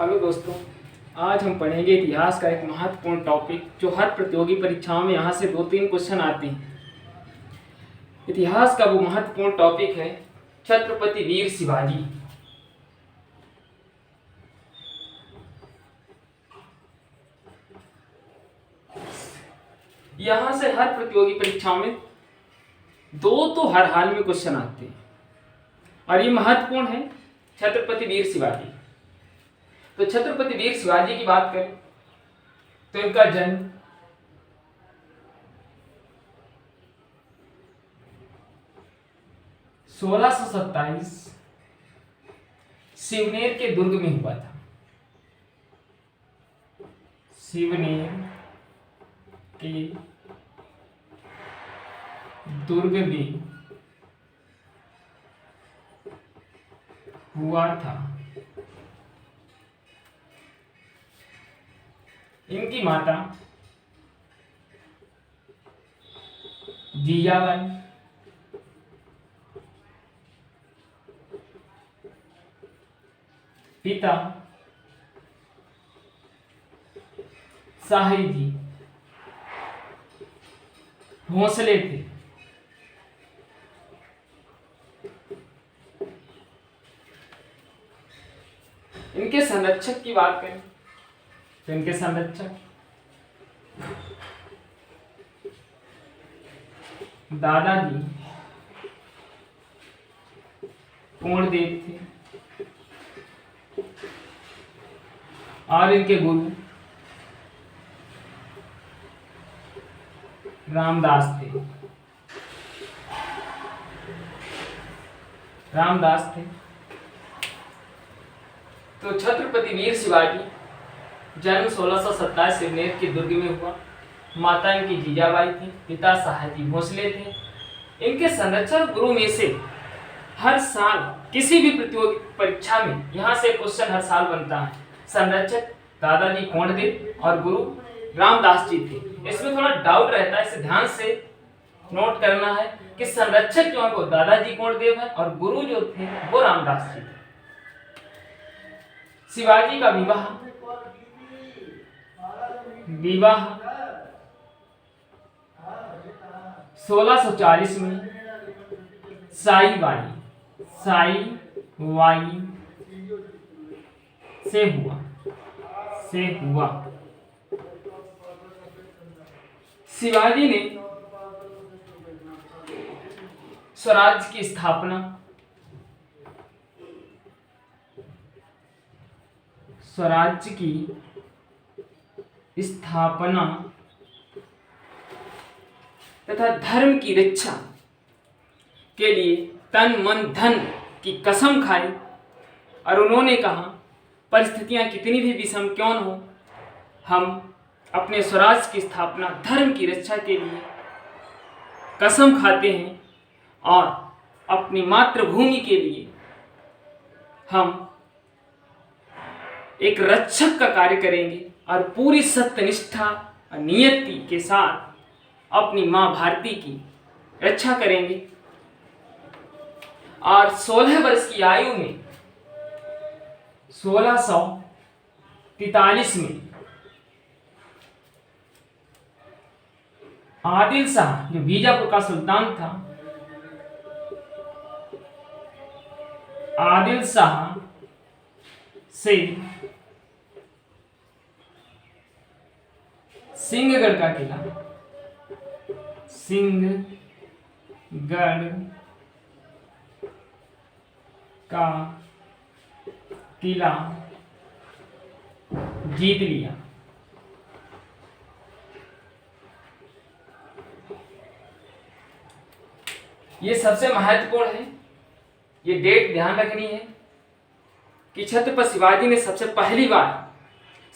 Hello दोस्तों, आज हम पढ़ेंगे इतिहास का एक महत्वपूर्ण टॉपिक जो हर प्रतियोगी परीक्षाओं में यहाँ से 2-3 क्वेश्चन आते हैं। इतिहास का वो महत्वपूर्ण टॉपिक है छत्रपति वीर शिवाजी। यहाँ से हर प्रतियोगी परीक्षाओं में 2 तो हर हाल में क्वेश्चन आते हैं और ये महत्वपूर्ण है छत्रपति वीर शिवाजी। तो छत्रपति वीर शिवाजी की बात करें तो इनका जन्म 1627 शिवनेर के दुर्ग में हुआ था। शिवनेर के दुर्ग में हुआ था। इनकी माता जीजाबाई, पिता साहिब जी भोसले थे। इनके संरक्षक की बात करें तो इनके संरक्षक दादाजी पूर्णदेव थे और इनके गुरु रामदास थे। तो छत्रपति वीर शिवाजी जन्म 1627 शिवनेर के दुर्ग में हुआ। माता इनकी जीजाबाई थी, पिता साहिब भोसले थे। इनके संरक्षक गुरु में से हर साल किसी भी प्रतियोगी परीक्षा में यहाँ से क्वेश्चन हर साल बनता है। संरक्षक दादाजी कोंडदेव और गुरु रामदास जी थे। इसमें थोड़ा डाउट रहता है, इसे ध्यान से नोट करना है कि संरक्षक जो है वो दादाजी कोंडदेव है और गुरु जो थे वो रामदास जी थे। शिवाजी का विवाह 1640 में साईबाई से हुआ। शिवाजी ने स्वराज की स्थापना तथा धर्म की रक्षा के लिए तन मन धन की कसम खाई और उन्होंने कहा परिस्थितियां कितनी भी विषम क्यों न हो, हम अपने स्वराज की स्थापना धर्म की रक्षा के लिए कसम खाते हैं और अपनी मातृभूमि के लिए हम एक रक्षक का कार्य करेंगे और पूरी सत्यनिष्ठा और नियति के साथ अपनी मां भारती की रक्षा करेंगे। और 16 वर्ष की आयु में 1643 में आदिल शाह जो बीजापुर का सुल्तान था, आदिल शाह से सिंहगढ़ का किला जीत लिया। ये सबसे महत्वपूर्ण है, ये डेट ध्यान रखनी है कि छत्रपति शिवाजी ने सबसे पहली बार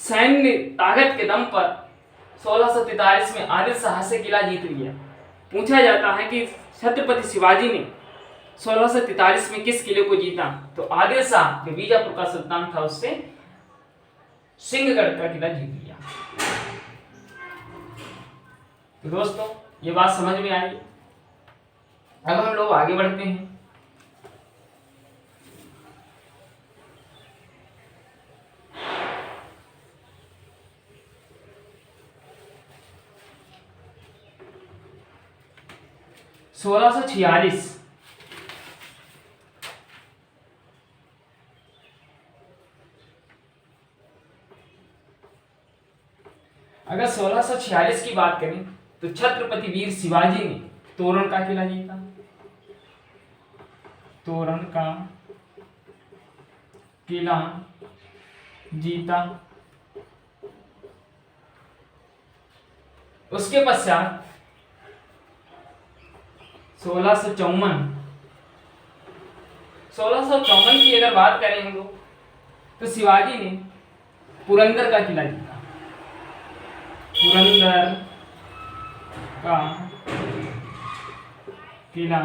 सैन्य ताकत के दम पर 1643 में आदिल शाह से किला जीत लिया। पूछा जाता है कि छत्रपति शिवाजी ने 1643 में किस किले को जीता, तो आदिल शाह जो बीजापुर का सुल्तान था उससे सिंहगढ़ का किला जीत लिया। तो दोस्तों ये बात समझ में आई। अब हम लोग आगे बढ़ते हैं। 1646 अगर 1646 की बात करें तो छत्रपति वीर शिवाजी ने तोरण का किला जीता। तोरण का किला जीता। उसके पश्चात 1654 की अगर बात करें हम लोग तो शिवाजी ने पुरंदर का किला जीता। पुरंदर का किला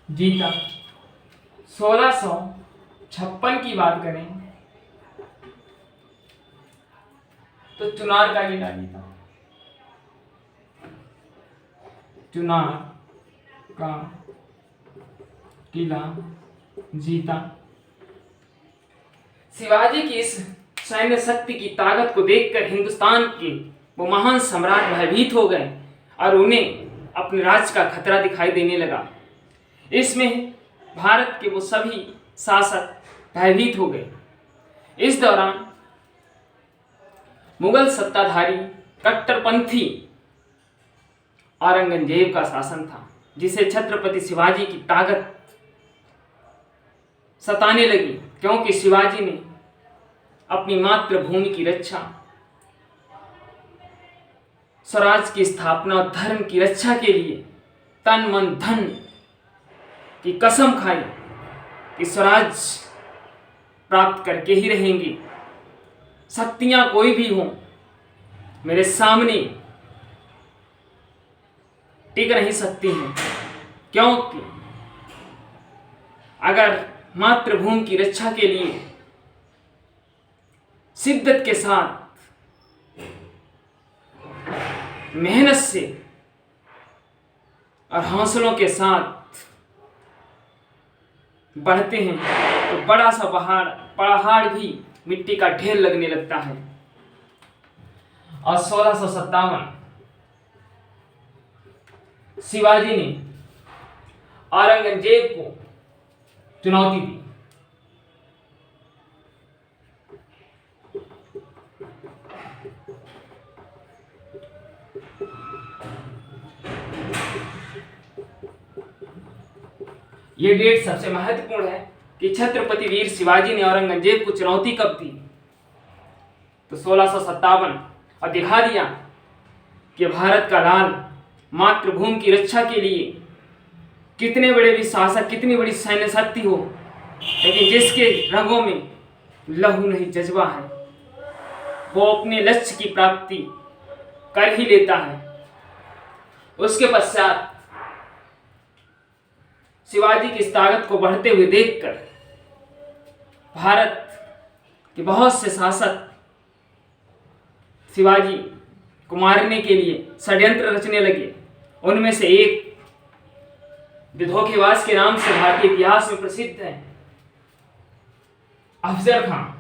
जीता। 1656 की बात करें तो चुनार का किला जीता। चुनार का किला जीता। शिवाजी की इस सैन्य शक्ति की ताकत को देखकर हिंदुस्तान के वो महान सम्राट भयभीत हो गए और उन्हें अपने राज्य का खतरा दिखाई देने लगा। इसमें भारत के वो सभी शासक भयभीत हो गए। इस दौरान मुगल सत्ताधारी कट्टरपंथी औरंगजेब का शासन था, जिसे छत्रपति शिवाजी की ताकत सताने लगी, क्योंकि शिवाजी ने अपनी मातृभूमि की रक्षा, स्वराज की स्थापना और धर्म की रक्षा के लिए तन मन धन की कसम खाई कि स्वराज प्राप्त करके ही रहेंगे। शक्तियां कोई भी हों मेरे सामने टिक नहीं सकती हैं, क्योंकि अगर मातृभूमि की रक्षा के लिए शिद्दत के साथ मेहनत से और हौसलों के साथ बढ़ते हैं तो बड़ा सा पहाड़ भी मिट्टी का ढेर लगने लगता है। और 1657 शिवाजी ने औरंगजेब को चुनौती दी। ये डेट सबसे महत्वपूर्ण है कि छत्रपति वीर शिवाजी ने औरंगजेब को चुनौती कब दी, तो 1657, और दिखा दिया कि भारत का लाल मातृभूमि की रक्षा के लिए कितने बड़े भी शासक, कितनी बड़ी सैन्य शक्ति हो, लेकिन जिसके रगों में लहू नहीं जज्बा है वो अपने लक्ष्य की प्राप्ति कर ही लेता है। उसके पश्चात शिवाजी की इस ताकत को बढ़ते हुए देखकर भारत के बहुत से शासक शिवाजी को मारने के लिए षड्यंत्र रचने लगे। उनमें से एक धोखेबाज के नाम से भारतीय इतिहास में प्रसिद्ध है, अफजल खान।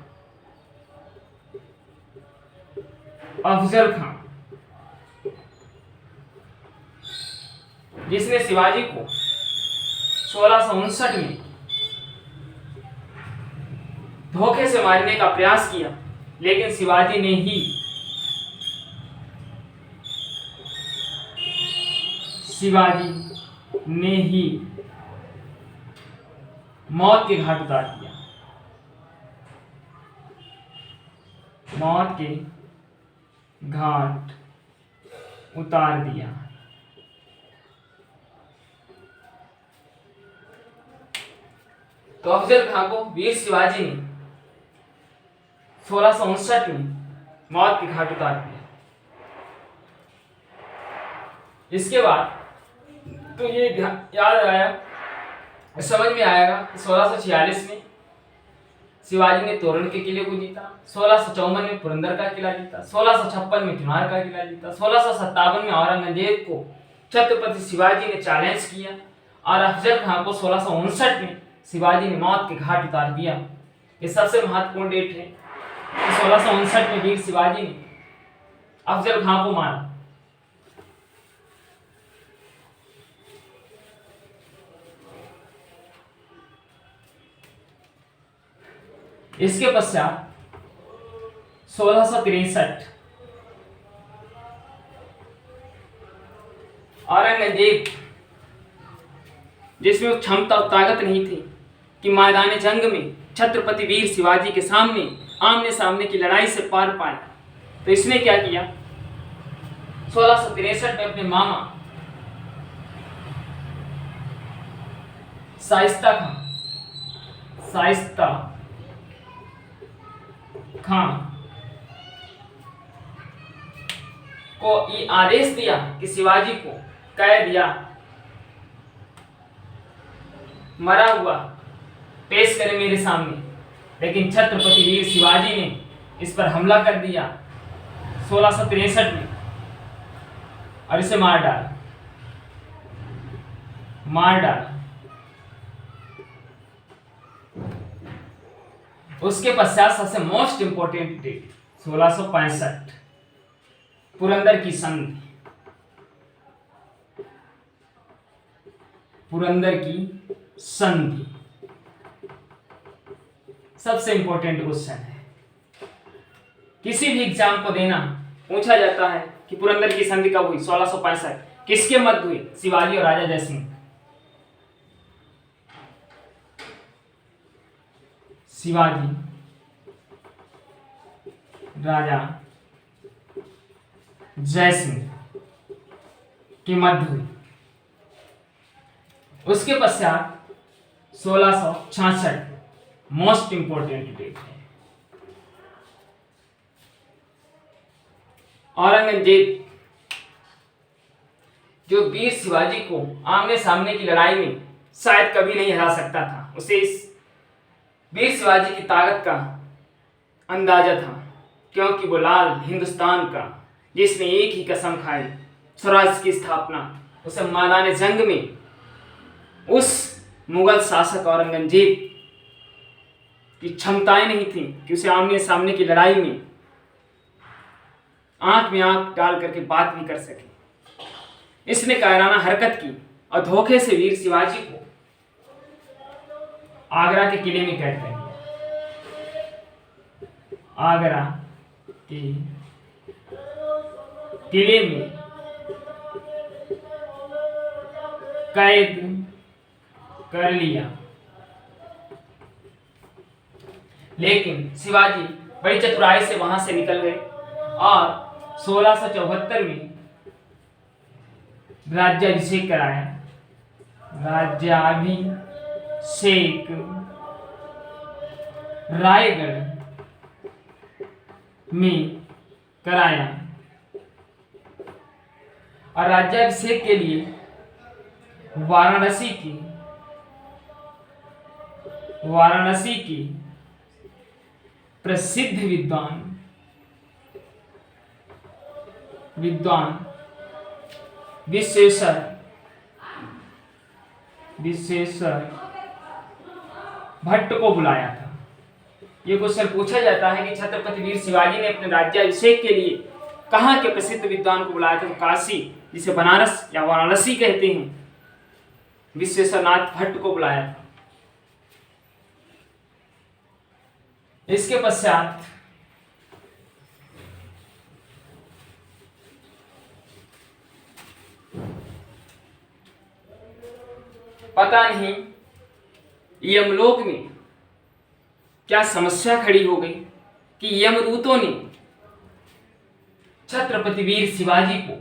अफजल खान जिसने शिवाजी को 1659 में धोखे से मारने का प्रयास किया, लेकिन शिवाजी ने ही मौत के घाट उतार दिया। मौत के घाट उतार दिया। तो अफजल खां को वीर शिवाजी ने 1659 में मौत के घाट उतार दिया। इसके बाद तो ये याद आया, समझ में आएगा कि 1646 में शिवाजी ने तोरण के किले को जीता, 1654 में पुरंदर का किला जीता, 1656 में चुनार का किला जीता, 1657 में औरंगजेब को छत्रपति शिवाजी ने चैलेंज किया, और अफजल खां को 1659 में शिवाजी ने मौत के घाट उतार दिया। ये सबसे महत्वपूर्ण डेट है कि 1659 में वीर शिवाजी ने अफजल खां को मारा। इसके पश्चात 1663 औरंगजेब, जिसमें वो क्षमता और ताकत नहीं थी कि मैदान जंग में छत्रपति वीर शिवाजी के सामने आमने सामने की लड़ाई से पार पाए, तो इसने क्या किया, 1663 में अपने मामा शाइस्ता खां को ये आदेश दिया कि शिवाजी को कैद या मरा हुआ पेश करे मेरे सामने, लेकिन छत्रपति वीर शिवाजी ने इस पर हमला कर दिया 1663 में और इसे मार डाला। उसके पश्चात सबसे मोस्ट इंपोर्टेंट डेट 1665 पुरंदर की संधि सबसे इंपॉर्टेंट क्वेश्चन है, किसी भी एग्जाम को देना पूछा जाता है कि पुरंदर की संधि कब हुई, 1665 किसके मध्य हुई, शिवाजी और राजा जयसिंह। शिवाजी राजा जयसिंह की मध्य हुई। उसके पश्चात 1666 मोस्ट इंपोर्टेंट डेट है। औरंगजेब जो वीर शिवाजी को आमने सामने की लड़ाई में शायद कभी नहीं हरा सकता था, उसे इस वीर शिवाजी की ताकत का अंदाजा था, क्योंकि वो लाल हिंदुस्तान का जिसने एक ही कसम खाई, स्वराज की स्थापना, उसे मैदान जंग में उस मुगल शासक औरंगजेब की क्षमताएं नहीं थी कि उसे आमने सामने की लड़ाई में आंख में आंख डाल करके बात भी कर सके। इसने कायराना हरकत की और धोखे से वीर शिवाजी को आगरा के किले में कैद कर दिया। आगरा के किले में कैद कर लिया, लेकिन शिवाजी बड़ी चतुराई से वहां से निकल गए और 1674 में राज्याभिषेक कराया। राज्याभिषेक रायगढ़ में कराया और राज्याभिषेक के लिए वाराणसी की प्रसिद्ध विद्वान विश्वेश्वर भट्ट को बुलाया था। ये क्वेश्चन पूछा जाता है कि छत्रपति वीर शिवाजी ने अपने राज्याभिषेक के लिए कहाँ के प्रसिद्ध विद्वान को बुलाया था, तो काशी, जिसे बनारस या वाराणसी कहते हैं, विश्वेश्वरनाथ भट्ट को बुलाया था। इसके पश्चात पता नहीं यमलोक में क्या समस्या खड़ी हो गई कि यमदूतों ने छत्रपति वीर शिवाजी को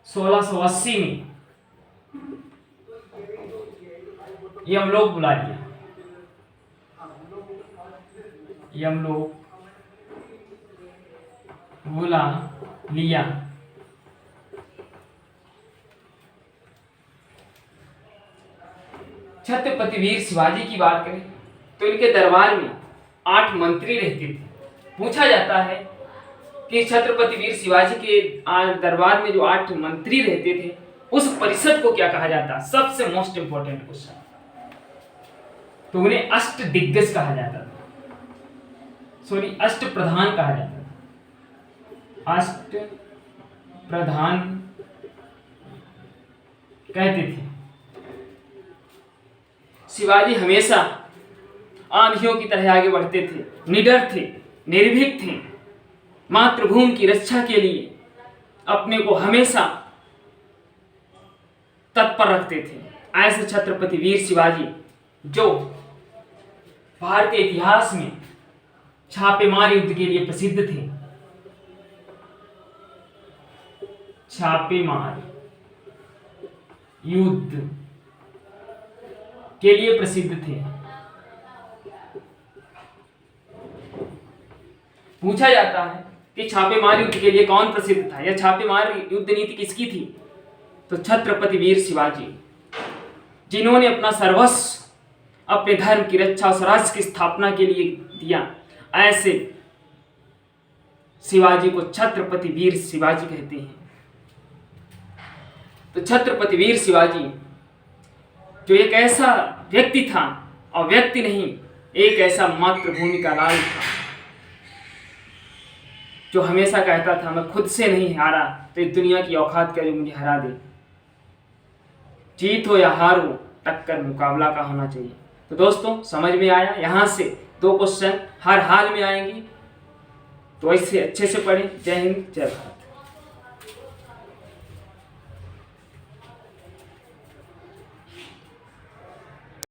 1680 में यमलोक बुला लिया। यमलोक बुला लिया। छत्रपति वीर शिवाजी की बात करें तो इनके दरबार में 8 मंत्री रहते थे। पूछा जाता है कि छत्रपति वीर शिवाजी के दरबार में जो 8 मंत्री रहते थे, उस परिषद को क्या कहा जाता? सबसे मोस्ट इंपोर्टेंट क्वेश्चन। तो उन्हें अष्ट दिग्गज कहा जाता था, सॉरी अष्ट प्रधान कहा जाता था। अष्ट प्रधान कहते थे। शिवाजी हमेशा आंधियों की तरह आगे बढ़ते थे, निडर थे, निर्भीक थे, मातृभूमि की रक्षा के लिए अपने को हमेशा तत्पर रखते थे। ऐसे छत्रपति वीर शिवाजी जो भारतीय इतिहास में छापेमार युद्ध के लिए प्रसिद्ध थे, छापेमार युद्ध के लिए प्रसिद्ध थे। पूछा जाता है कि छापेमार युद्ध के लिए कौन प्रसिद्ध था या छापेमार युद्ध नीति किसकी थी, तो छत्रपति वीर शिवाजी, जिन्होंने अपना सर्वस्व अपने धर्म की रक्षा और स्वराज्य की स्थापना के लिए दिया। ऐसे शिवाजी को छत्रपति वीर शिवाजी कहते हैं। तो छत्रपति वीर शिवाजी जो एक ऐसा व्यक्ति था, और व्यक्ति नहीं, एक ऐसा मातृभूमि का लाल था जो हमेशा कहता था मैं खुद से नहीं हारा तो इस दुनिया की औकात क्या जो मुझे हरा दे। जीत हो या हार हो, टक्कर मुकाबला का होना चाहिए। तो दोस्तों समझ में आया, यहाँ से 2 क्वेश्चन हर हाल में आएंगे, तो ऐसे अच्छे से पढ़ें। जय हिंद, जय भारत।